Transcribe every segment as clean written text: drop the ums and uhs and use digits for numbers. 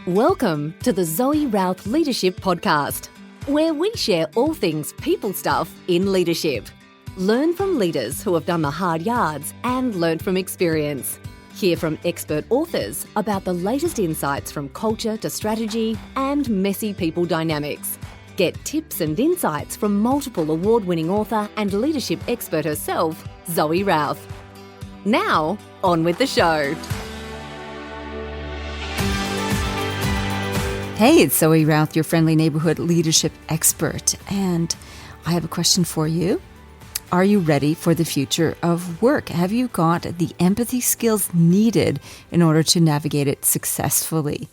Welcome to the Zoe Routh Leadership Podcast, where we share all things people stuff in leadership. Learn from leaders who have done the hard yards and learn from experience. Hear from expert authors about the latest insights from culture to strategy and messy people dynamics. Get tips and insights from multiple award-winning author and leadership expert herself, Zoe Routh. Now, on with the show. Hey, it's Zoe Routh, your friendly neighborhood leadership expert, and I have a question for you. Are you ready for the future of work? Have you got the empathy skills needed in order to navigate it successfully?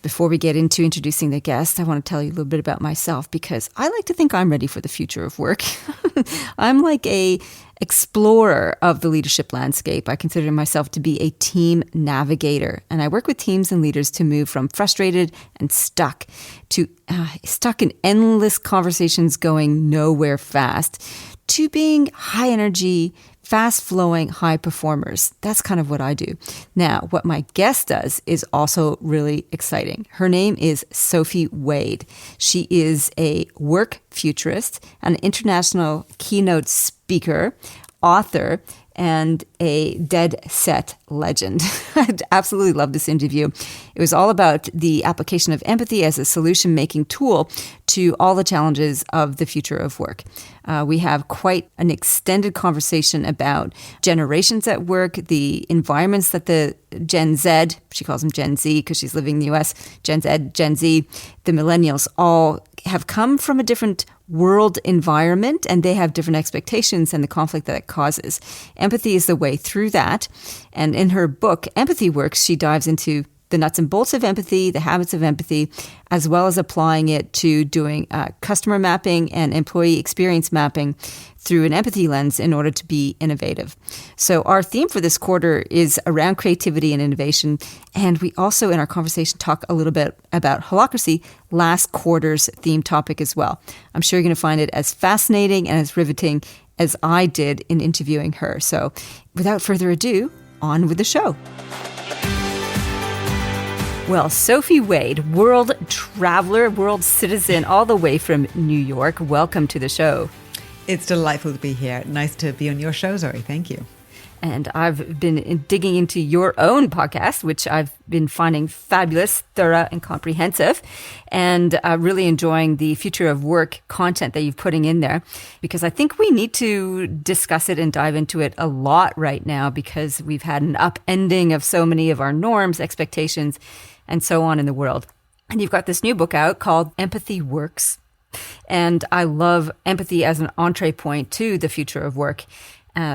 Before we get into introducing the guest, I want to tell you a little bit about myself because I like to think I'm ready for the future of work. I'm like a explorer of the leadership landscape. I consider myself to be a team navigator, and I work with teams and leaders to move from frustrated and stuck to stuck in endless conversations going nowhere fast to being high energy, fast-flowing high performers. That's kind of what I do. Now, what my guest does is also really exciting. Her name is Sophie Wade. She is a work futurist, an international keynote speaker, author, and a dead set legend. I absolutely love this interview. It was all about the application of empathy as a solution-making tool to all the challenges of the future of work. We have quite an extended conversation about generations at work, the environments that the Gen Z, she calls them Gen Z because she's living in the US, Gen Z, Gen Z, the millennials all have come from a different world environment, and they have different expectations and the conflict that it causes. Empathy is the way through that. And in her book, Empathy Works, she dives into the nuts and bolts of empathy, the habits of empathy, as well as applying it to doing customer mapping and employee experience mapping through an empathy lens in order to be innovative. So our theme for this quarter is around creativity and innovation. And we also, in our conversation, talk a little bit about holacracy, last quarter's theme topic as well. I'm sure you're going to find it as fascinating and as riveting as I did in interviewing her. So without further ado, on with the show. Well, Sophie Wade, world traveler, world citizen, all the way from New York. Welcome to the show. It's delightful to be here. Nice to be on your show, Zoe. Thank you. And I've been digging into your own podcast, which I've been finding fabulous, thorough, and comprehensive, and really enjoying the future of work content that you're putting in there, because I think we need to discuss it and dive into it a lot right now because we've had an upending of so many of our norms, expectations, and so on in the world. And you've got this new book out called Empathy Works. And I love empathy as an entree point to the future of work.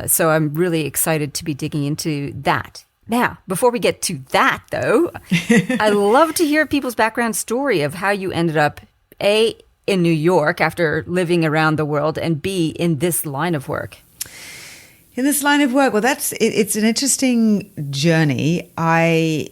So I'm really excited to be digging into that. Now, before we get to that, though, I love to hear people's background story of how you ended up, A, in New York after living around the world, and B, in this line of work. In this line of work, well, it's an interesting journey. I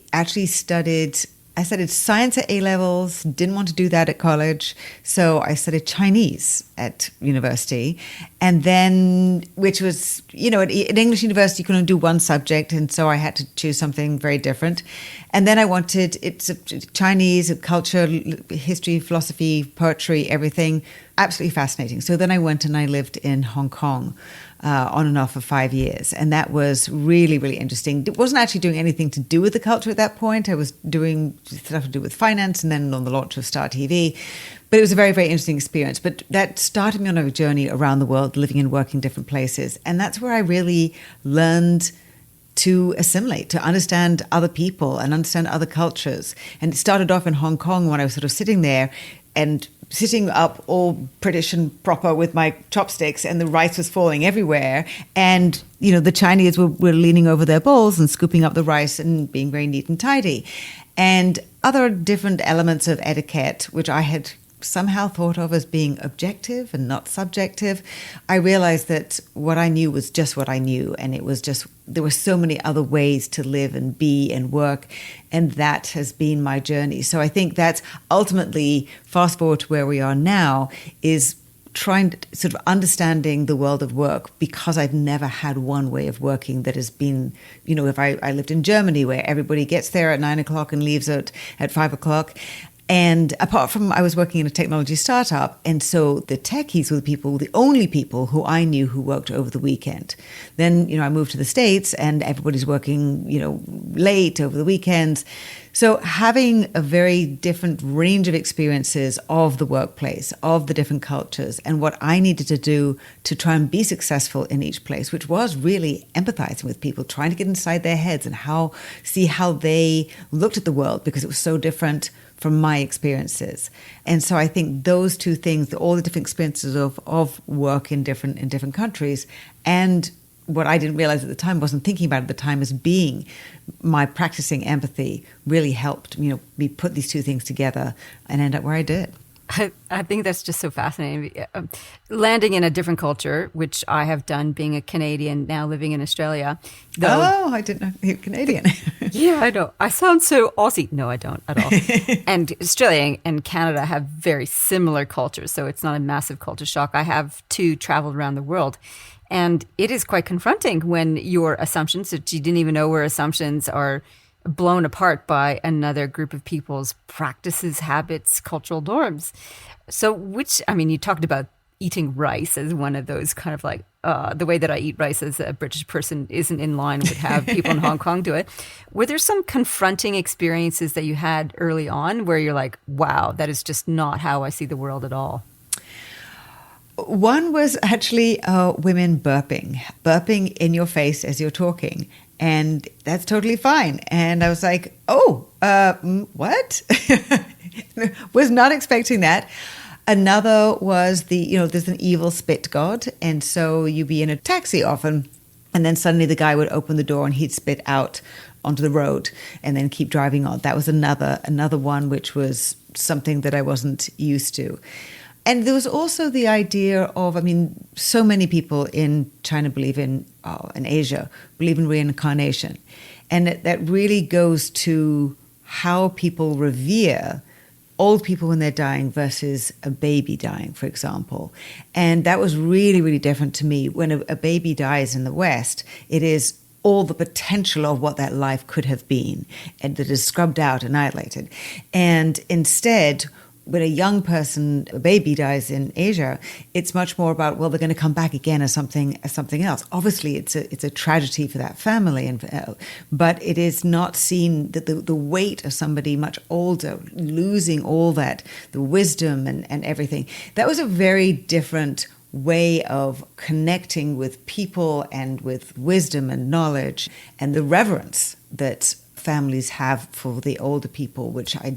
studied science at A-levels, didn't want to do that at college, so I studied Chinese at university, and then, which was, at English university you can only do one subject, and so I had to choose something very different. And then it's Chinese, culture, history, philosophy, poetry, everything, absolutely fascinating. So then I went and I lived in Hong Kong, on and off for 5 years. And that was really, really interesting. It wasn't actually doing anything to do with the culture at that point. I was doing stuff to do with finance and then on the launch of Star TV. But it was a very, very interesting experience. But that started me on a journey around the world, living and working in different places. And that's where I really learned to assimilate, to understand other people and understand other cultures. And it started off in Hong Kong when I was sort of sitting there and sitting up all British and proper with my chopsticks, and the rice was falling everywhere. And, the Chinese were leaning over their bowls and scooping up the rice and being very neat and tidy. And other different elements of etiquette, which I had somehow thought of as being objective and not subjective. I realized that what I knew was just what I knew, and it was just, there were so many other ways to live and be and work, and that has been my journey. So I think that's ultimately, fast forward to where we are now, is trying to sort of understanding the world of work, because I've never had one way of working that has been, if I lived in Germany where everybody gets there at 9 o'clock and leaves at 5 o'clock. And apart from, I was working in a technology startup, and so the techies were the only people who I knew who worked over the weekend. Then, I moved to the States and everybody's working, late over the weekends. So having a very different range of experiences of the workplace, of the different cultures, and what I needed to do to try and be successful in each place, which was really empathizing with people, trying to get inside their heads and see how they looked at the world, because it was so different from my experiences. And so I think those two things, all the different experiences of work in different countries, and what I didn't realize at the time, wasn't thinking about at the time, as being my practicing empathy, really helped me put these two things together and end up where I did. I think that's just so fascinating. Landing in a different culture, which I have done being a Canadian, now living in Australia. I didn't know you were Canadian. Yeah, I know. I sound so Aussie. No, I don't at all. And Australia and Canada have very similar cultures, so it's not a massive culture shock. I have too traveled around the world. And it is quite confronting when your assumptions that you didn't even know were assumptions are blown apart by another group of people's practices, habits, cultural norms. So you talked about eating rice as one of those kind of like, the way that I eat rice as a British person isn't in line with how people in Hong Kong do it. Were there some confronting experiences that you had early on where you're like, wow, that is just not how I see the world at all? One was actually women burping in your face as you're talking. And that's totally fine. And I was like, what? Was not expecting that. Another was there's an evil spit god. And so you'd be in a taxi often, and then suddenly the guy would open the door and he'd spit out onto the road and then keep driving on. That was another one, which was something that I wasn't used to. And there was also the idea of, so many people in China believe in Asia, believe in reincarnation. And that really goes to how people revere old people when they're dying versus a baby dying, for example. And that was really, really different to me. When a baby dies in the West, it is all the potential of what that life could have been, and that is scrubbed out, annihilated. And instead, when a baby dies in Asia, it's much more about, well, they're going to come back again as something else. Obviously, it's a tragedy for that family, but it is not seen that the weight of somebody much older, losing all that, the wisdom and everything. That was a very different way of connecting with people and with wisdom and knowledge and the reverence that families have for the older people, which I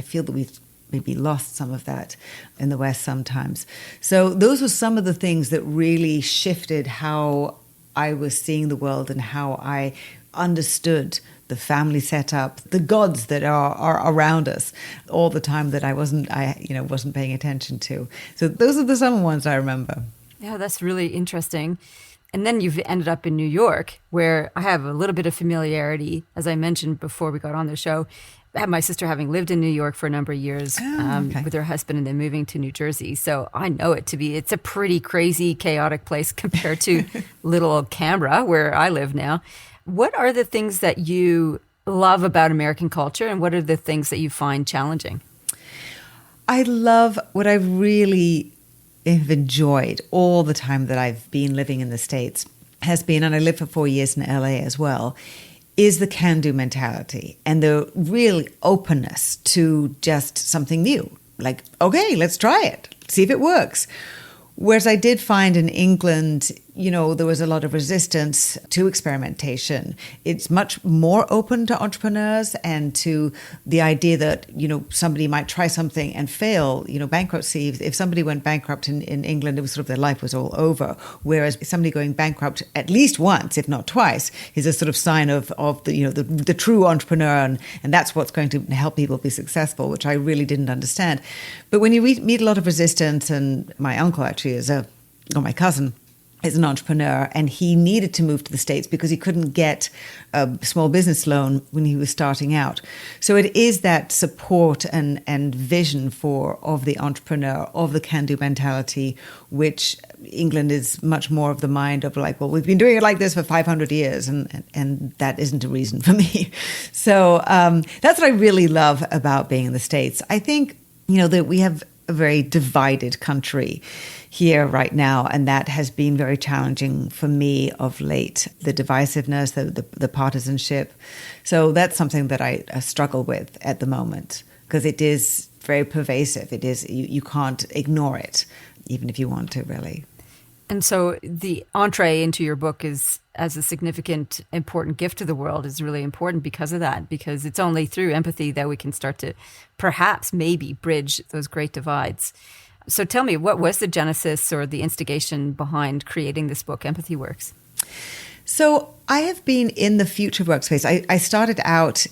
feel that we've maybe lost some of that in the West sometimes. So those were some of the things that really shifted how I was seeing the world and how I understood the family setup, the gods that are around us all the time that I wasn't paying attention to. So those are the some ones I remember. Yeah, that's really interesting. And then you've ended up in New York, where I have a little bit of familiarity, as I mentioned before we got on the show. I have my sister having lived in New York for a number of years with her husband and then moving to New Jersey. So I know it's a pretty crazy, chaotic place compared to little old Canberra, where I live now. What are the things that you love about American culture, and what are the things that you find challenging? I love what I really have enjoyed all the time that I've been living in the States has been, and I lived for 4 years in LA as well, is the can-do mentality and the real openness to just something new. Like, okay, let's try it, see if it works. Whereas I did find in England, there was a lot of resistance to experimentation. It's much more open to entrepreneurs and to the idea that, somebody might try something and fail. Bankruptcy, if somebody went bankrupt in England, it was sort of their life was all over. Whereas somebody going bankrupt at least once, if not twice, is a sort of sign of the true entrepreneur. And that's what's going to help people be successful, which I really didn't understand. But when you meet a lot of resistance, and my uncle actually my cousin, is an entrepreneur, and he needed to move to the States because he couldn't get a small business loan when he was starting out. So it is that support and vision of the entrepreneur, of the can-do mentality, which England is much more of the mind of like, well, we've been doing it like this for 500 years, and that isn't a reason for me. So that's what I really love about being in the States. I think, that we have a very divided country here right now, and that has been very challenging for me of late. The divisiveness, the partisanship. So that's something that I struggle with at the moment, because it is very pervasive. It is, you can't ignore it, even if you want to, really. And so the entree into your book is, as a significant, important gift to the world, is really important because of that, because it's only through empathy that we can start to perhaps maybe bridge those great divides. So tell me, what was the genesis or the instigation behind creating this book, Empathy Works? So I have been in the future workspace. I started out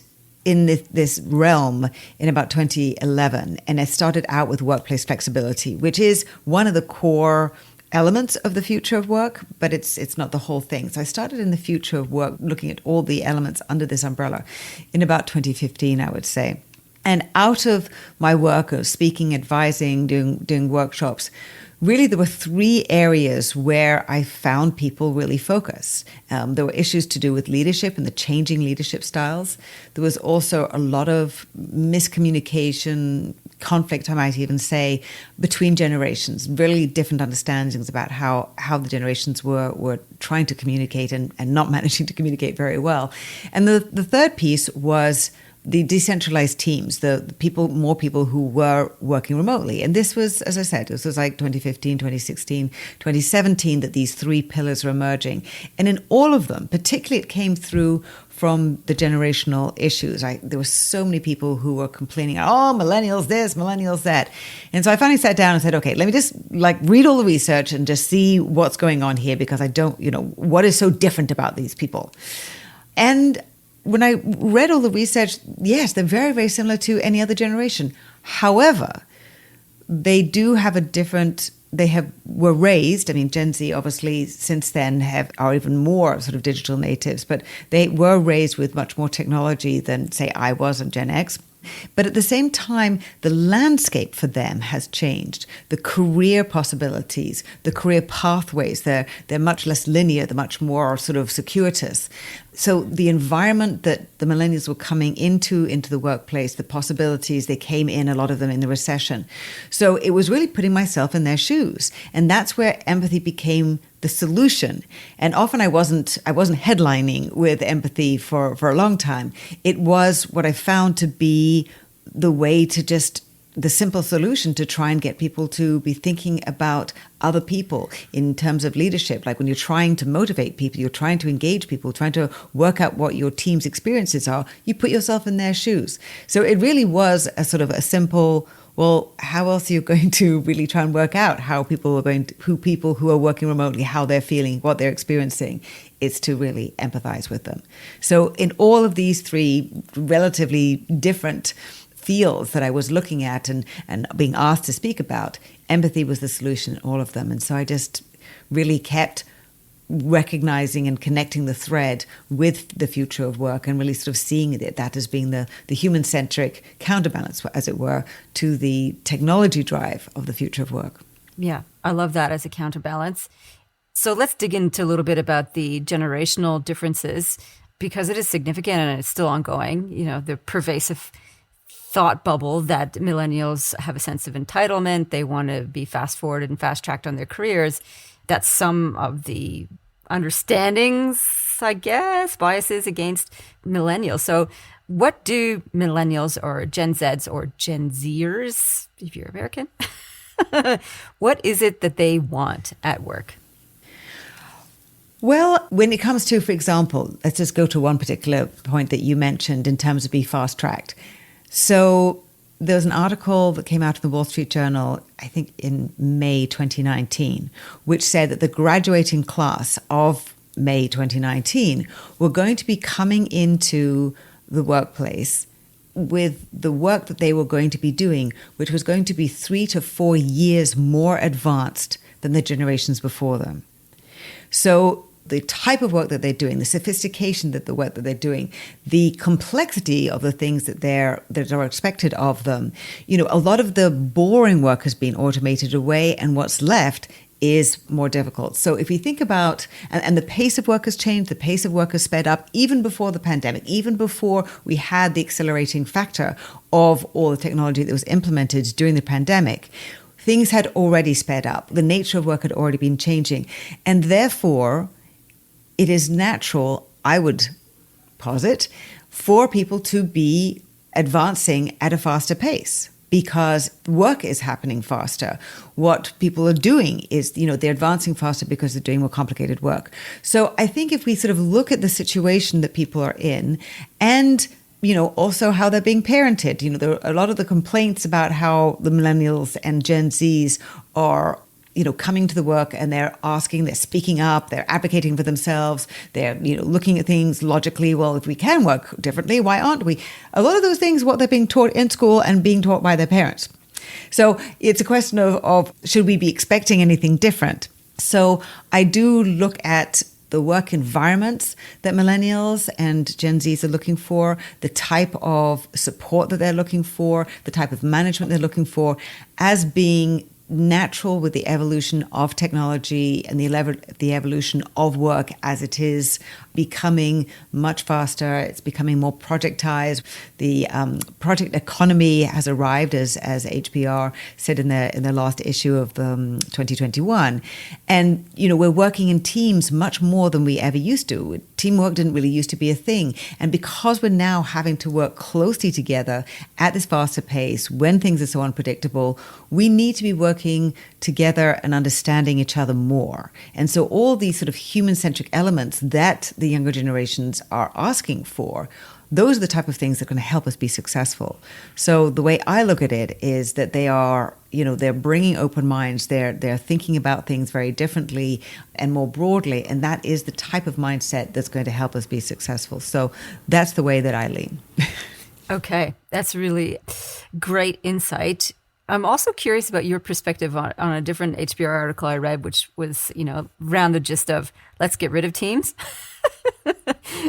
in this realm in about 2011, and I started out with workplace flexibility, which is one of the core elements of the future of work, but it's not the whole thing. So I started in the future of work, looking at all the elements under this umbrella in about 2015, I would say. And out of my work of speaking, advising, doing workshops, really there were three areas where I found people really focus. There were issues to do with leadership and the changing leadership styles. There was also a lot of miscommunication, conflict, I might even say, between generations, really different understandings about how the generations were trying to communicate and not managing to communicate very well. And the third piece was the decentralized teams, more people who were working remotely. And this was, as I said, this was like 2015, 2016, 2017 that these three pillars were emerging. And in all of them, particularly it came through from the generational issues. There were so many people who were complaining, oh, millennials this, millennials that. And so I finally sat down and said, okay, let me just read all the research and just see what's going on here, because I don't, what is so different about these people? And when I read all the research, yes, they're very, very similar to any other generation. However, they do have were raised, Gen Z obviously since then are even more sort of digital natives, but they were raised with much more technology than, say, I was on Gen X. But at the same time, the landscape for them has changed. The career possibilities, the career pathways, they're much less linear, they're much more sort of circuitous. So the environment that the millennials were coming into the workplace, the possibilities, they came in, a lot of them in the recession. So it was really putting myself in their shoes. And that's where empathy became the solution. And often I wasn't headlining with empathy for a long time. It was what I found to be the way to the simple solution to try and get people to be thinking about other people in terms of leadership. Like when you're trying to motivate people, you're trying to engage people, trying to work out what your team's experiences are, you put yourself in their shoes. So it really was a sort of a simple, well, how else are you going to really try and work out people who are working remotely, how they're feeling, what they're experiencing? It's to really empathize with them. So in all of these three relatively different fields that I was looking at and being asked to speak about, empathy was the solution in all of them. And so I just really kept recognizing and connecting the thread with the future of work and really sort of seeing that as being the human-centric counterbalance, as it were, to the technology drive of the future of work. Yeah, I love that as a counterbalance. So let's dig into a little bit about the generational differences, because it is significant and it's still ongoing. The pervasive thought bubble that millennials have a sense of entitlement. They want to be fast forwarded and fast tracked on their careers. That's some of the understandings, I guess, biases against millennials. So what do millennials or Gen Zs or Gen Zers, if you're American, what is it that they want at work? Well, when it comes to, for example, let's just go to one particular point that you mentioned in terms of be fast-tracked. So there was an article that came out of the Wall Street Journal, I think in May 2019, which said that the graduating class of May 2019 were going to be coming into the workplace with the work that they were going to be doing, which was going to be 3 to 4 years more advanced than the generations before them. So the type of work that they're doing, the sophistication that the work that they're doing, the complexity of the things that are expected of them, a lot of the boring work has been automated away, and what's left is more difficult. So if we think about, and the pace of work has changed, the pace of work has sped up even before the pandemic, even before we had the accelerating factor of all the technology that was implemented during the pandemic. Things had already sped up. The nature of work had already been changing. And therefore, it is natural, I would posit, for people to be advancing at a faster pace because work is happening faster. What people are doing is, they're advancing faster because they're doing more complicated work. So I think if we sort of look at the situation that people are in and also how they're being parented. There are a lot of the complaints about how the millennials and Gen Zs are, coming to the work and they're speaking up, they're advocating for themselves, they're, looking at things logically. Well, if we can work differently, why aren't we? A lot of those things, what they're being taught in school and being taught by their parents. So it's a question of should we be expecting anything different? So I do look at the work environments that millennials and Gen Zs are looking for, the type of support that they're looking for, the type of management they're looking for as being natural with the evolution of technology and the evolution of work as it is becoming much faster. It's becoming more projectized. The project economy has arrived, as HBR said in their last issue of 2021. And, we're working in teams much more than we ever used to. Teamwork didn't really used to be a thing. And because we're now having to work closely together at this faster pace, when things are so unpredictable, we need to be working together and understanding each other more. And so all these sort of human-centric elements that the younger generations are asking for, those are the type of things that are going to help us be successful. So the way I look at it is that they are, they're bringing open minds, they're thinking about things very differently and more broadly, and that is the type of mindset that's going to help us be successful. So that's the way that I lean. Okay, that's really great insight. I'm also curious about your perspective on a different HBR article I read, which was, around the gist of let's get rid of teams.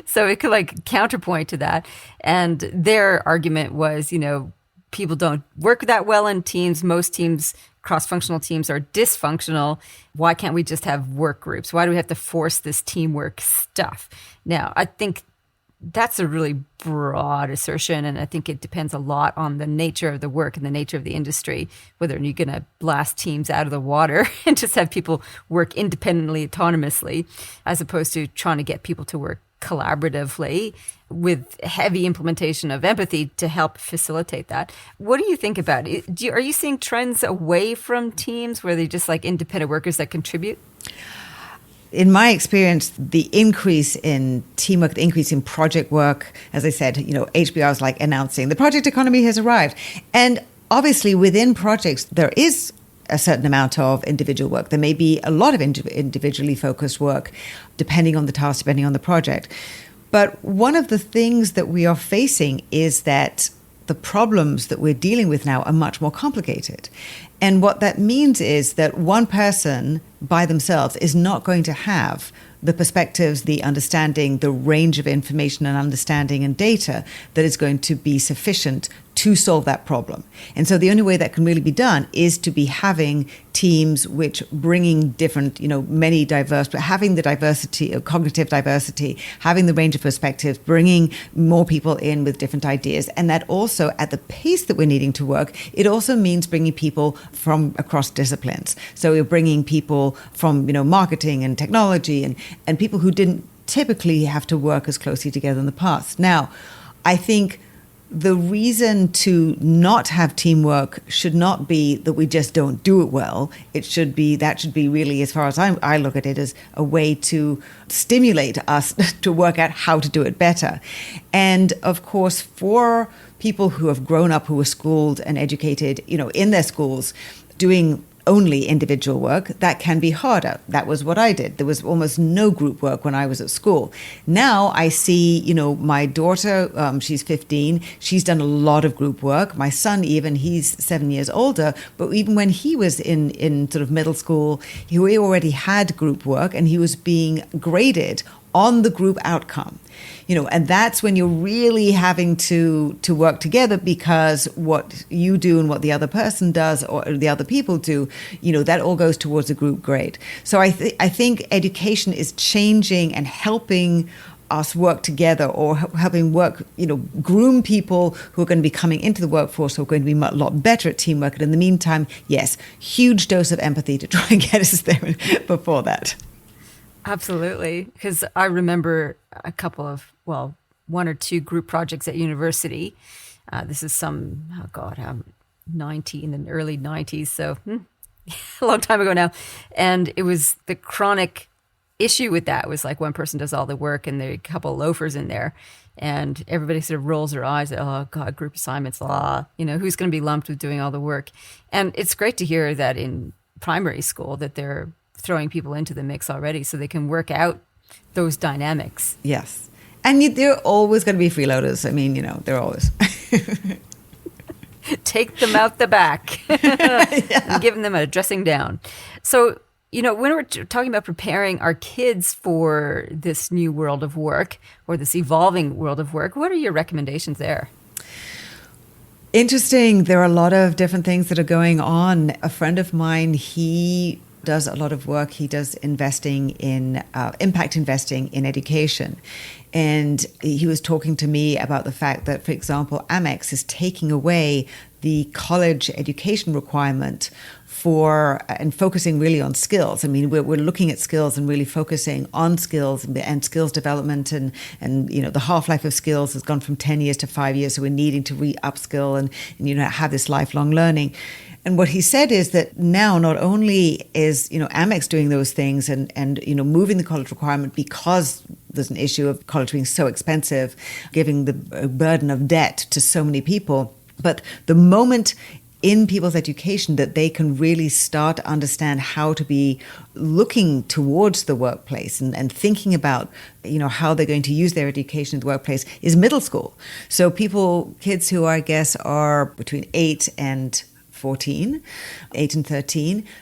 So it could counterpoint to that. And their argument was, people don't work that well in teams. Most teams, cross-functional teams, are dysfunctional. Why can't we just have work groups? Why do we have to force this teamwork stuff? Now, I think that's a really broad assertion, and I think it depends a lot on the nature of the work and the nature of the industry, whether you're going to blast teams out of the water and just have people work independently, autonomously, as opposed to trying to get people to work collaboratively with heavy implementation of empathy to help facilitate that. What do you think about it? Are you seeing trends away from teams where they're just independent workers that contribute? In my experience, the increase in teamwork, the increase in project work, as I said, HBR is announcing the project economy has arrived. And obviously within projects, there is a certain amount of individual work. There may be a lot of individually focused work, depending on the task, depending on the project. But one of the things that we are facing is that the problems that we're dealing with now are much more complicated. And what that means is that one person by themselves is not going to have the perspectives, the understanding, the range of information and understanding and data that is going to be sufficient to solve that problem. And so the only way that can really be done is to be having teams which bringing different, many diverse, but having the diversity of cognitive diversity, having the range of perspectives, bringing more people in with different ideas. And that also at the pace that we're needing to work, it also means bringing people from across disciplines. So we're bringing people from, marketing and technology and people who didn't typically have to work as closely together in the past. Now, I think the reason to not have teamwork should not be that we just don't do it well. That should be really, as far as I look at it, as a way to stimulate us to work out how to do it better. And of course, for people who have grown up, who were schooled and educated, in their schools, doing only individual work, that can be harder. That was what I did. There was almost no group work when I was at school. Now I see, my daughter, she's 15, she's done a lot of group work. My son, even, he's 7 years older, but even when he was in sort of middle school, he already had group work and he was being graded on the group outcome. And that's when you're really having to work together, because what you do and what the other person does or the other people do, that all goes towards a group grade. So I think education is changing and helping us work together, or helping groom people who are going to be coming into the workforce, who are going to be a lot better at teamwork. And in the meantime, yes, huge dose of empathy to try and get us there before that. Absolutely. Because I remember a couple of, one or two group projects at university. This is I'm 90 in the early 90s, so a long time ago now. And it was the chronic issue with that was like one person does all the work and there are a couple of loafers in there. And everybody sort of rolls their eyes at, oh God, group assignments, who's going to be lumped with doing all the work? And it's great to hear that in primary school that they're throwing people into the mix already so they can work out those dynamics. Yes. And they're always going to be freeloaders. I mean, they're always. Take them out the back and giving them a dressing down. So, when we're talking about preparing our kids for this new world of work or this evolving world of work, what are your recommendations there? Interesting. There are a lot of different things that are going on. A friend of mine, he does a lot of work. He does investing in impact investing in education. And he was talking to me about the fact that, for example, Amex is taking away the college education requirement and focusing really on skills. I mean, we're looking at skills and really focusing on skills and skills development, and the half-life of skills has gone from 10 years to 5 years, so we're needing to re-upskill and have this lifelong learning. And what he said is that now not only is, Amex doing those things and moving the college requirement because there's an issue of college being so expensive, giving the burden of debt to so many people, but the moment in people's education that they can really start to understand how to be looking towards the workplace and thinking about, how they're going to use their education in the workplace is middle school. So kids who I guess are between 8 and 13,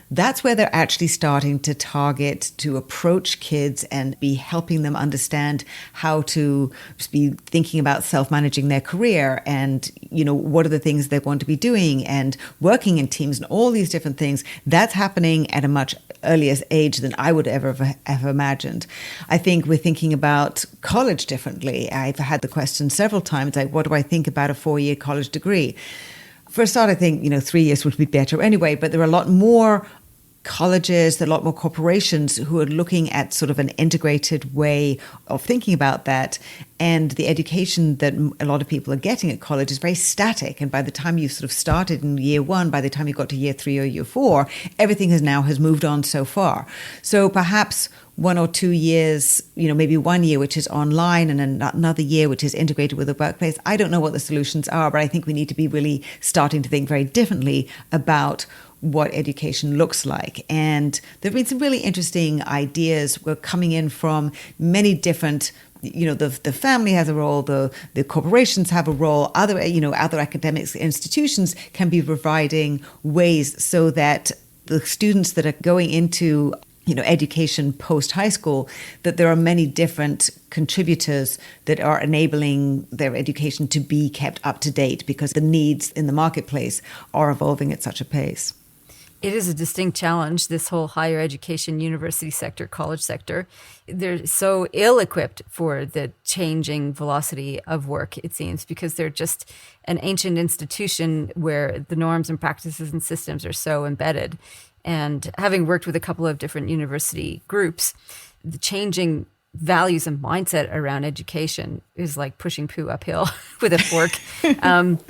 that's where they're actually starting to target, to approach kids and be helping them understand how to be thinking about self-managing their career and, what are the things they want to be doing and working in teams and all these different things. That's happening at a much earlier age than I would ever have imagined. I think we're thinking about college differently. I've had the question several times, like, what do I think about a 4-year college degree? For a start, I think, 3 years would be better anyway, but there are a lot more colleges, there are a lot more corporations who are looking at sort of an integrated way of thinking about that. And the education that a lot of people are getting at college is very static. And by the time you've sort of started in year 1, by the time you got to year 3 or year 4, everything has moved on so far. So perhaps 1 or 2 years, maybe 1 year which is online and another year which is integrated with the workplace. I don't know what the solutions are, but I think we need to be really starting to think very differently about what education looks like. And there have been some really interesting ideas were coming in from many different, the family has a role, the corporations have a role, other academic institutions can be providing ways so that the students that are going into education post high school, that there are many different contributors that are enabling their education to be kept up to date because the needs in the marketplace are evolving at such a pace. It is a distinct challenge, this whole higher education, university sector, college sector. They're so ill-equipped for the changing velocity of work, it seems, because they're just an ancient institution where the norms and practices and systems are so embedded. And having worked with a couple of different university groups, the changing values and mindset around education is like pushing poo uphill with a fork.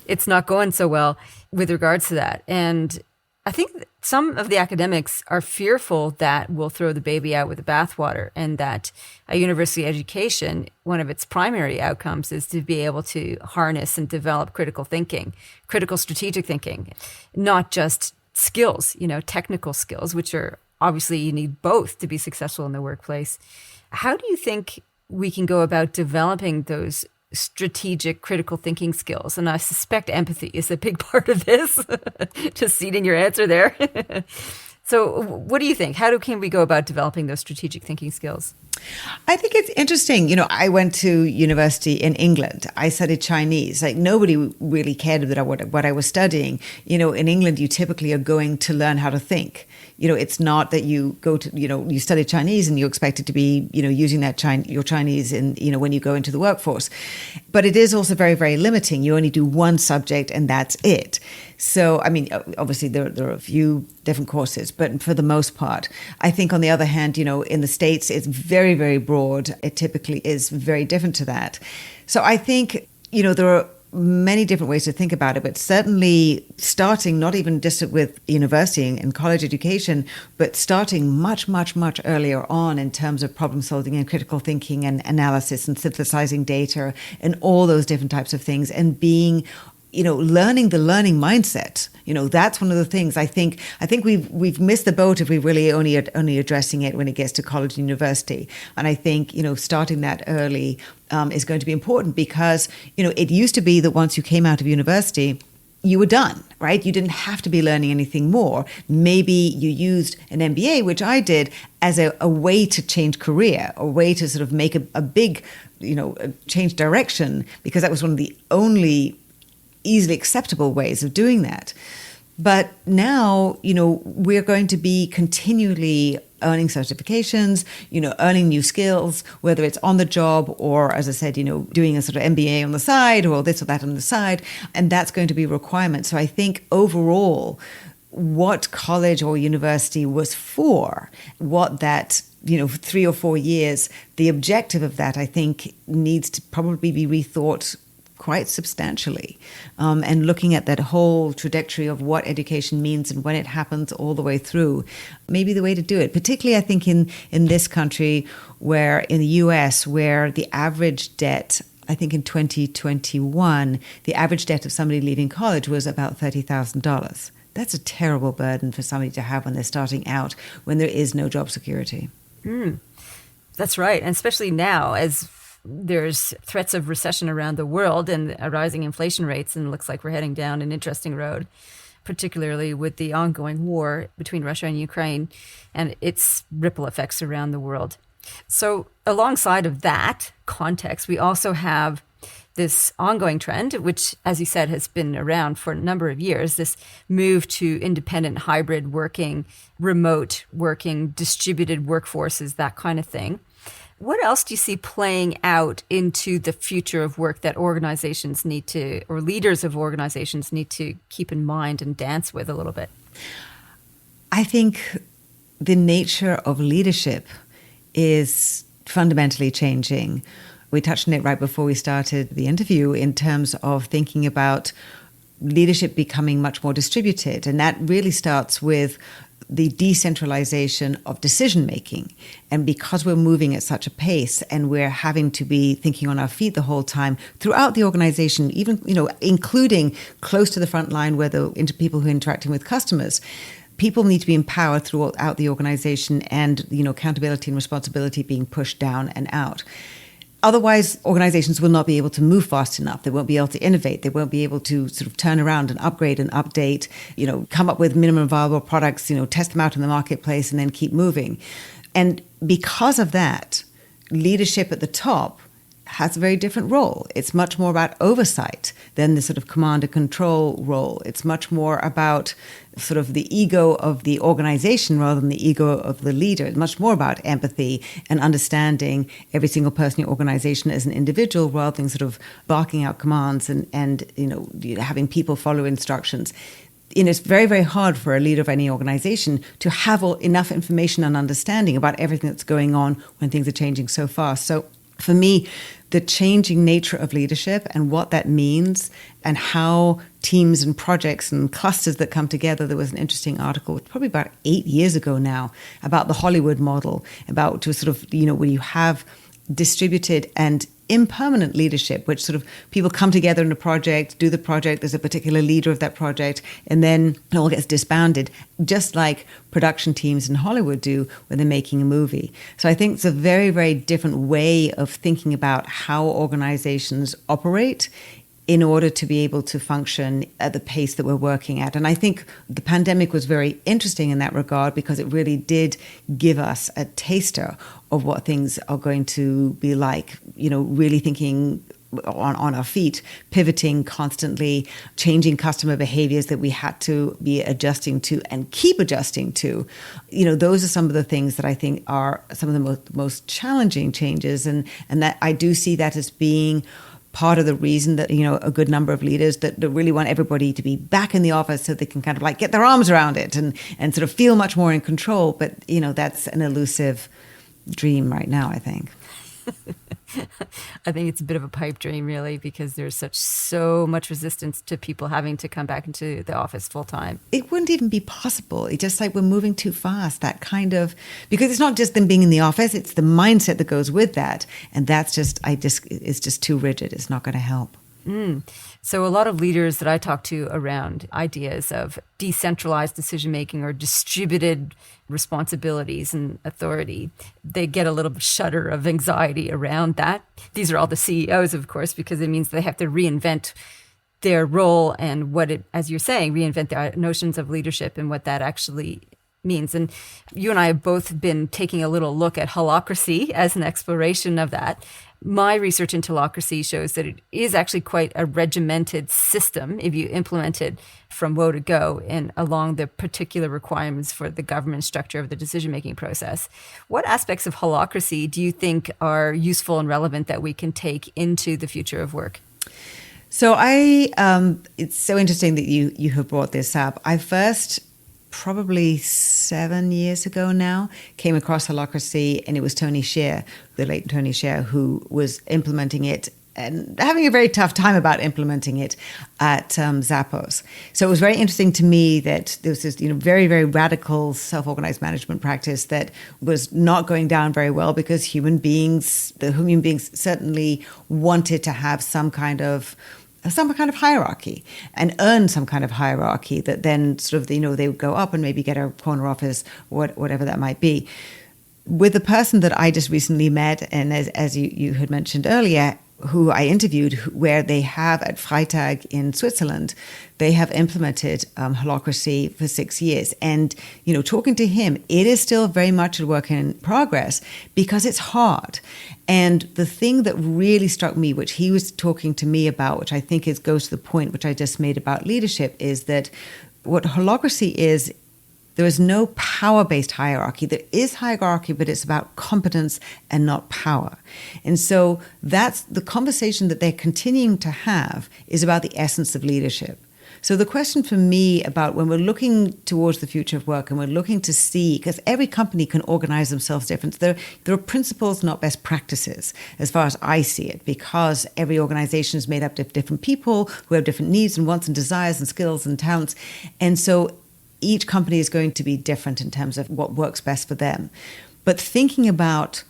It's not going so well with regards to that. And I think some of the academics are fearful that we'll throw the baby out with the bathwater, and that a university education, one of its primary outcomes is to be able to harness and develop critical thinking, critical strategic thinking, not just skills, technical skills, which are obviously you need both to be successful in the workplace. How do you think we can go about developing those strategic critical thinking skills? And I suspect empathy is a big part of this, just seeding your answer there. So what do you think? How can we go about developing those strategic thinking skills? I think it's interesting. I went to university in England. I studied Chinese. Like nobody really cared about what I was studying. In England, you typically are going to learn how to think. It's not that you go to, you study Chinese and you expect it to be, using your Chinese in, when you go into the workforce. But it is also very, very limiting. You only do one subject and that's it. So, obviously there are a few different courses, but for the most part, I think on the other hand, in the States, it's very, very broad. It typically is very different to that. So I think, there are many different ways to think about it, but certainly starting not even just with university and college education, but starting much, much, much earlier on in terms of problem solving and critical thinking and analysis and synthesizing data and all those different types of things, and being learning the learning mindset. That's one of the things I think we've missed the boat if we really only addressing it when it gets to college and university. And I think, starting that early is going to be important because, it used to be that once you came out of university, you were done, right? You didn't have to be learning anything more. Maybe you used an MBA, which I did, as a way to change career, a way to sort of make a big, change direction, because that was one of the only easily acceptable ways of doing that. But now, we're going to be continually earning certifications, earning new skills, whether it's on the job or, as I said, doing a sort of MBA on the side or this or that on the side. And that's going to be a requirement. So I think overall, what college or university was for, what that 3 or 4 years, the objective of that, I think, needs to probably be rethought quite substantially, and looking at that whole trajectory of what education means and when it happens all the way through, maybe the way to do it. Particularly, I think in this country, where in the US, where the average debt, I think in 2021, the average debt of somebody leaving college was about $30,000. That's a terrible burden for somebody to have when they're starting out, when there is no job security. That's right. And especially now, as there's threats of recession around the world and rising inflation rates, and it looks like we're heading down an interesting road, particularly with the ongoing war between Russia and Ukraine and its ripple effects around the world. So alongside of that context, we also have this ongoing trend, which, as you said, has been around for a number of years, this move to independent hybrid working, remote working, distributed workforces, that kind of thing. What else do you see playing out into the future of work that organizations need to, or leaders of organizations need to keep in mind and dance with a little bit? I think the nature of leadership is fundamentally changing. We touched on it right before we started the interview in terms of thinking about leadership becoming much more distributed. And that really starts with the decentralization of decision making. And because we're moving at such a pace and we're having to be thinking on our feet the whole time throughout the organization, even, including close to the front line where into people who are interacting with customers, people need to be empowered throughout the organization, and, accountability and responsibility being pushed down and out. Otherwise, organizations will not be able to move fast enough. They won't be able to innovate. They won't be able to sort of turn around and upgrade and update, come up with minimum viable products, test them out in the marketplace and then keep moving. And because of that, leadership at the top has a very different role. It's much more about oversight than the sort of command and control role. It's much more about sort of the ego of the organization rather than the ego of the leader. It's much more about empathy and understanding every single person in your organization as an individual rather than sort of barking out commands and having people follow instructions. It's very, very hard for a leader of any organization to have enough information and understanding about everything that's going on when things are changing so fast. So for me, the changing nature of leadership and what that means and how teams and projects and clusters that come together. There was an interesting article probably about 8 years ago now about the Hollywood model, about to sort of, where you have distributed and impermanent leadership, which sort of people come together in a project, do the project, there's a particular leader of that project, and then it all gets disbanded, just like production teams in Hollywood do when they're making a movie. So I think it's a very, very different way of thinking about how organizations operate in order to be able to function at the pace that we're working at. And I think the pandemic was very interesting in that regard, because it really did give us a taster of what things are going to be like, really thinking on our feet, pivoting constantly, changing customer behaviors that we had to be adjusting to and keep adjusting to. Those are some of the things that I think are some of the most challenging changes. And that I do see that as being part of the reason that, a good number of leaders that really want everybody to be back in the office so they can kind of like get their arms around it and sort of feel much more in control. But, that's an elusive dream right now, I think. I think it's a bit of a pipe dream, really, because there's so much resistance to people having to come back into the office full time. It wouldn't even be possible. It's just like we're moving too fast, because it's not just them being in the office, it's the mindset that goes with that. And that's it's just too rigid. It's not going to help. So a lot of leaders that I talk to around ideas of decentralized decision-making or distributed responsibilities and authority, they get a little shudder of anxiety around that. These are all the CEOs, of course, because it means they have to reinvent their role and as you're saying, reinvent their notions of leadership and what that actually means. And you and I have both been taking a little look at holacracy as an exploration of that. My research into holacracy shows that it is actually quite a regimented system if you implement it from woe to go and along the particular requirements for the government structure of the decision-making process. What aspects of holacracy do you think are useful and relevant that we can take into the future of work? So it's so interesting that you have brought this up. I first, probably 7 years ago now, came across holacracy, and it was Tony Hsieh, the late Tony Hsieh, who was implementing it and having a very tough time about implementing it at Zappos. So it was very interesting to me that there was this, very, very radical self-organized management practice that was not going down very well, because human beings certainly wanted to have some kind of hierarchy and earn some kind of hierarchy that then sort of, they would go up and maybe get a corner office, whatever that might be. With the person that I just recently met, and as you had mentioned earlier, who I interviewed, where they have at Freitag in Switzerland, they have implemented holacracy for 6 years. And, talking to him, it is still very much a work in progress because it's hard. And the thing that really struck me, which he was talking to me about, which I think goes to the point which I just made about leadership, is that what holacracy is, there is no power-based hierarchy. There is hierarchy, but it's about competence and not power. And so that's the conversation that they're continuing to have, is about the essence of leadership. So the question for me about when we're looking towards the future of work and we're looking to see, because every company can organize themselves different, there are principles, not best practices, as far as I see it, because every organization is made up of different people who have different needs and wants and desires and skills and talents. And so each company is going to be different in terms of what works best for them. But thinking about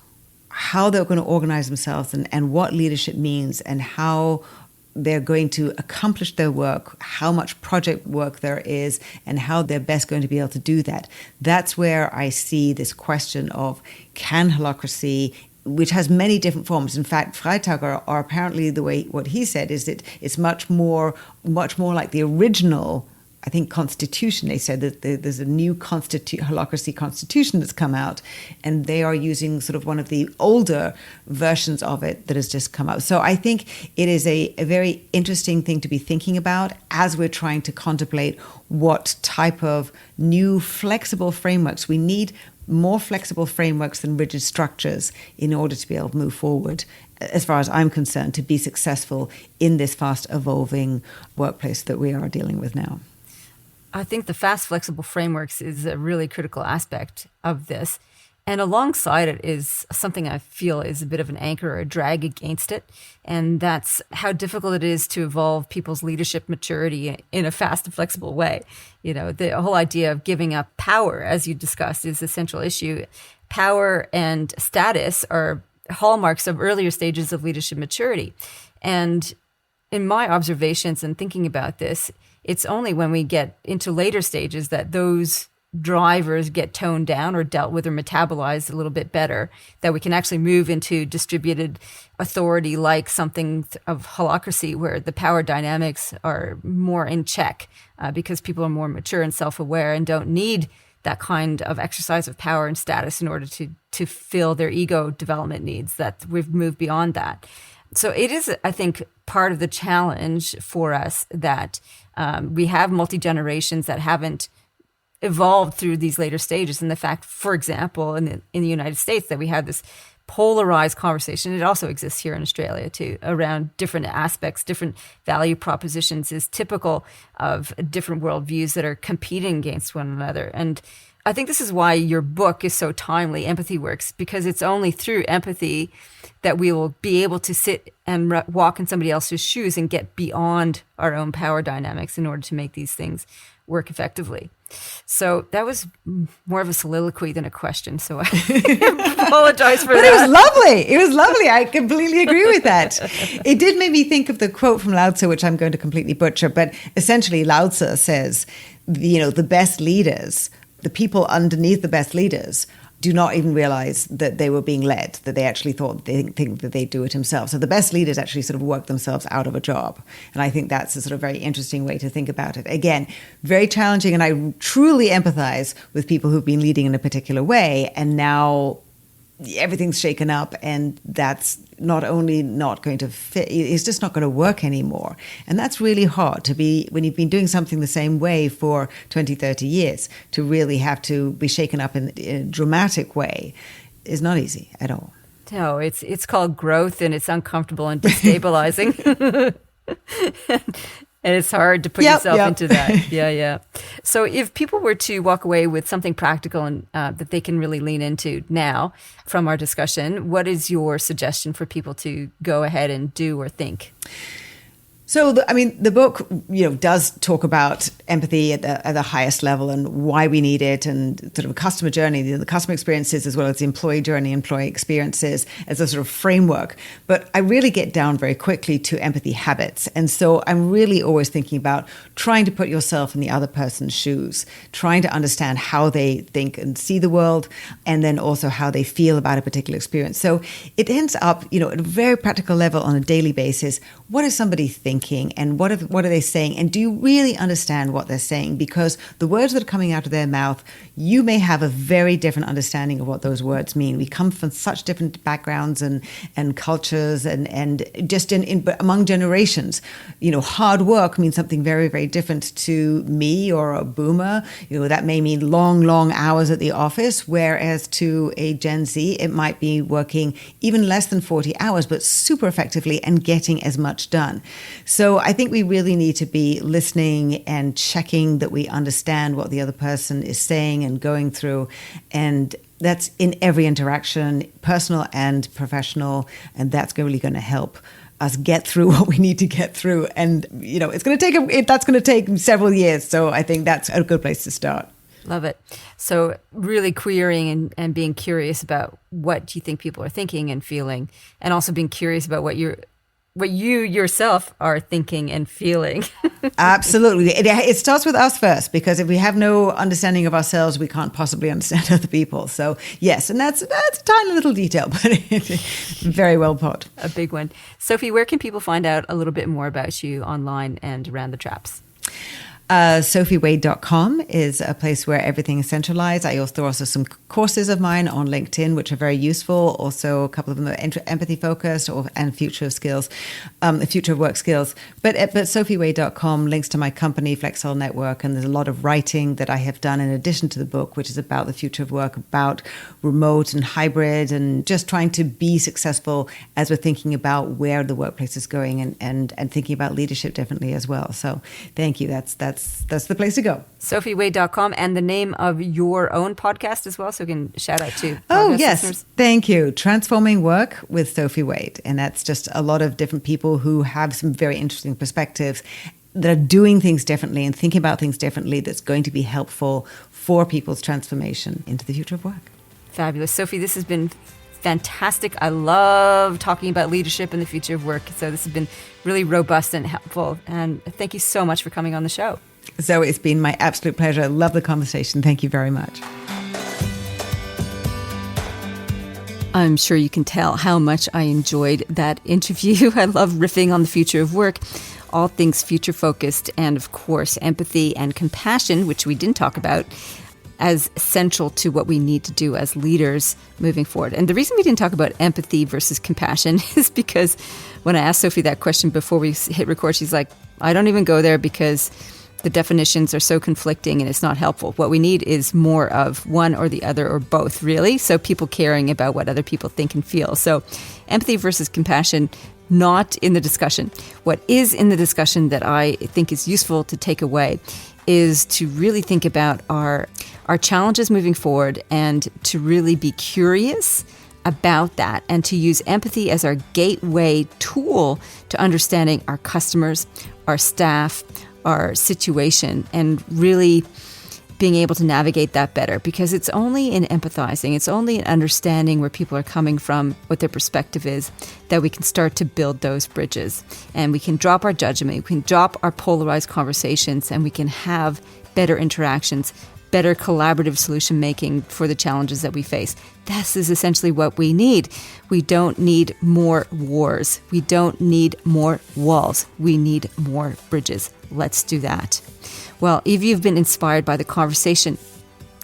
how they're going to organize themselves and what leadership means and how they're going to accomplish their work, how much project work there is, and how they're best going to be able to do that. That's where I see this question of, can holacracy, which has many different forms. In fact, Freitag are apparently, the way what he said is that it's much more like the original, I think, constitution. They said that there's a new holacracy constitution that's come out, and they are using sort of one of the older versions of it that has just come out. So I think it is a very interesting thing to be thinking about as we're trying to contemplate what type of new flexible frameworks. We need more flexible frameworks than rigid structures in order to be able to move forward, as far as I'm concerned, to be successful in this fast evolving workplace that we are dealing with now. I think the fast, flexible frameworks is a really critical aspect of this. And alongside it is something I feel is a bit of an anchor or a drag against it. And that's how difficult it is to evolve people's leadership maturity in a fast and flexible way. The whole idea of giving up power, as you discussed, is a central issue. Power and status are hallmarks of earlier stages of leadership maturity. And in my observations and thinking about this, it's only when we get into later stages that those drivers get toned down or dealt with or metabolized a little bit better, that we can actually move into distributed authority, like something of holacracy, where the power dynamics are more in check because people are more mature and self-aware and don't need that kind of exercise of power and status in order to fill their ego development needs, that we've moved beyond that. So it is, I think, part of the challenge for us that we have multi-generations that haven't evolved through these later stages. And the fact, for example, in the United States, that we have this polarized conversation, it also exists here in Australia too, around different aspects, different value propositions, is typical of different worldviews that are competing against one another. And I think this is why your book is so timely, Empathy Works, because it's only through empathy that we will be able to sit and walk in somebody else's shoes and get beyond our own power dynamics in order to make these things work effectively. So that was more of a soliloquy than a question. So I apologize for that. But it was lovely. It was lovely. I completely agree with that. It did make me think of the quote from Lao Tzu, which I'm going to completely butcher. But essentially, Lao Tzu says, the best leaders, the people underneath the best leaders, do not even realize that they were being led, that they actually think that they do it themselves. So the best leaders actually sort of work themselves out of a job. And I think that's a sort of very interesting way to think about it. Again, very challenging. And I truly empathize with people who've been leading in a particular way, and now everything's shaken up, and that's not only not going to fit, it's just not going to work anymore. And that's really hard to be, when you've been doing something the same way for 20, 30 years, to really have to be shaken up in a dramatic way is not easy at all. No, it's called growth, and it's uncomfortable and destabilizing. And it's hard to put yourself into that. Yeah. So if people were to walk away with something practical and that they can really lean into now from our discussion, what is your suggestion for people to go ahead and do or think? So, the book, does talk about empathy at the highest level and why we need it, and sort of a customer journey, the customer experiences, as well as the employee journey, employee experiences as a sort of framework. But I really get down very quickly to empathy habits. And so I'm really always thinking about trying to put yourself in the other person's shoes, trying to understand how they think and see the world, and then also how they feel about a particular experience. So it ends up, at a very practical level on a daily basis, what is somebody thinking? And what are they saying? And do you really understand what they're saying? Because the words that are coming out of their mouth, you may have a very different understanding of what those words mean. We come from such different backgrounds and cultures and just but among generations. Hard work means something very, very different to me or a boomer. That may mean long, long hours at the office, whereas to a Gen Z, it might be working even less than 40 hours, but super effectively and getting as much done. So I think we really need to be listening and checking that we understand what the other person is saying and going through. And that's in every interaction, personal and professional. And that's really going to help us get through what we need to get through. And, it's going to take several years. So I think that's a good place to start. Love it. So really querying and being curious about what you think people are thinking and feeling, and also being curious about what you yourself are thinking and feeling. Absolutely. It starts with us first, because if we have no understanding of ourselves, we can't possibly understand other people. So yes, and that's a tiny little detail, but very well put. A big one. Sophie, where can people find out a little bit more about you online and around the traps? SophieWade.com is a place where everything is centralized. I also some courses of mine on LinkedIn, which are very useful. Also, a couple of them are empathy focused and future of work skills. But SophieWade.com links to my company, Flexel Network, and there's a lot of writing that I have done in addition to the book, which is about the future of work, about remote and hybrid, and just trying to be successful as we're thinking about where the workplace is going and thinking about leadership differently as well. So thank you. That's the place to go. SophieWade.com, and the name of your own podcast as well, so we can shout out to yes listeners. Thank you. Transforming Work with Sophie Wade. And that's just a lot of different people who have some very interesting perspectives that are doing things differently and thinking about things differently, that's going to be helpful for people's transformation into the future of work. Fabulous. Sophie, this has been fantastic. I love talking about leadership and the future of work. So this has been really robust and helpful. And thank you so much for coming on the show. Zoe, it's been my absolute pleasure. Love the conversation. Thank you very much. I'm sure you can tell how much I enjoyed that interview. I love riffing on the future of work, all things future focused, and of course, empathy and compassion, which we didn't talk about, as central to what we need to do as leaders moving forward. And the reason we didn't talk about empathy versus compassion is because when I asked Sophie that question before we hit record, she's like, I don't even go there because the definitions are so conflicting and it's not helpful. What we need is more of one or the other or both, really. So people caring about what other people think and feel. So empathy versus compassion, not in the discussion. What is in the discussion that I think is useful to take away is to really think about our challenges moving forward and to really be curious about that and to use empathy as our gateway tool to understanding our customers, our staff, our situation, and really being able to navigate that better, because it's only in empathizing, it's only in understanding where people are coming from, what their perspective is, that we can start to build those bridges. And we can drop our judgment, we can drop our polarized conversations, and we can have better interactions, better collaborative solution making for the challenges that we face. This is essentially what we need. We don't need more wars. We don't need more walls. We need more bridges. Let's do that. Well, if you've been inspired by the conversation,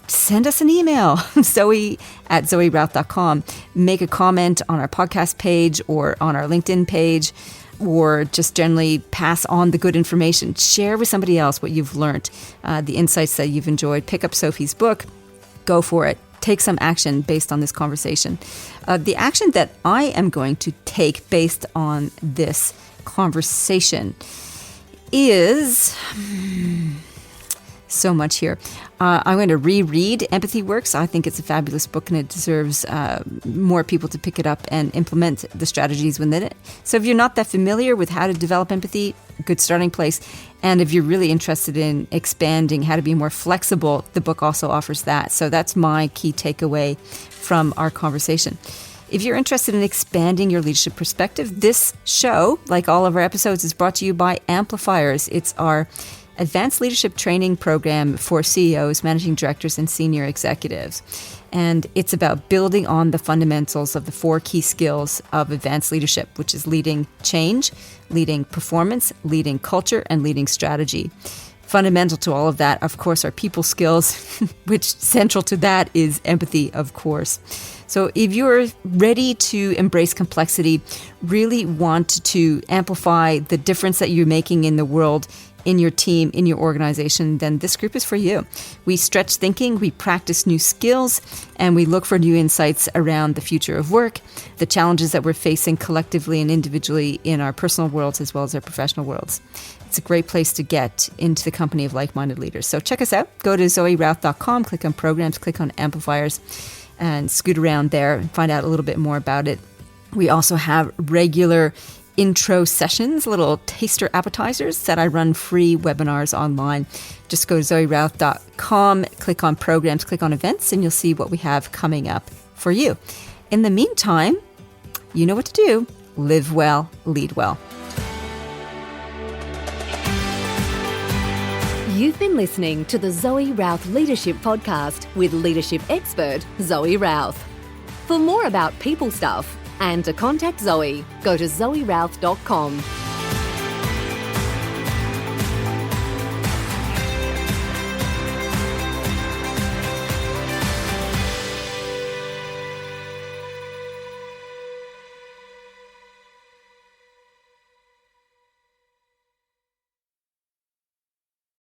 send us an email, zoe@zoerouth.com. Make a comment on our podcast page or on our LinkedIn page, or just generally pass on the good information. Share with somebody else what you've learned, the insights that you've enjoyed. Pick up Sophie's book. Go for it. Take some action based on this conversation. The action that I am going to take based on this conversation is so much here. I'm going to reread Empathy Works. I think it's a fabulous book and it deserves more people to pick it up and implement the strategies within it. So if you're not that familiar with how to develop empathy, good starting place. And if you're really interested in expanding how to be more flexible, the book also offers that. So that's my key takeaway from our conversation. If you're interested in expanding your leadership perspective, this show, like all of our episodes, is brought to you by Amplifiers. It's our advanced leadership training program for CEOs, managing directors, and senior executives. And it's about building on the fundamentals of the 4 key skills of advanced leadership, which is leading change, leading performance, leading culture, and leading strategy. Fundamental to all of that, of course, are people skills, which central to that is empathy, of course. So if you're ready to embrace complexity, really want to amplify the difference that you're making in the world, in your team, in your organization, then this group is for you. We stretch thinking, we practice new skills, and we look for new insights around the future of work, the challenges that we're facing collectively and individually in our personal worlds as well as our professional worlds. It's a great place to get into the company of like-minded leaders. So check us out. Go to zoerouth.com, click on programs, click on amplifiers, and scoot around there and find out a little bit more about it. We also have regular intro sessions, little taster appetizers that I run free webinars online. Just go to zoerouth.com, click on programs, click on events, and you'll see what we have coming up for you. In the meantime, you know what to do. Live well, lead well. You've been listening to the Zoe Routh Leadership Podcast with leadership expert Zoe Routh. For more about people stuff and to contact Zoe, go to zoerouth.com.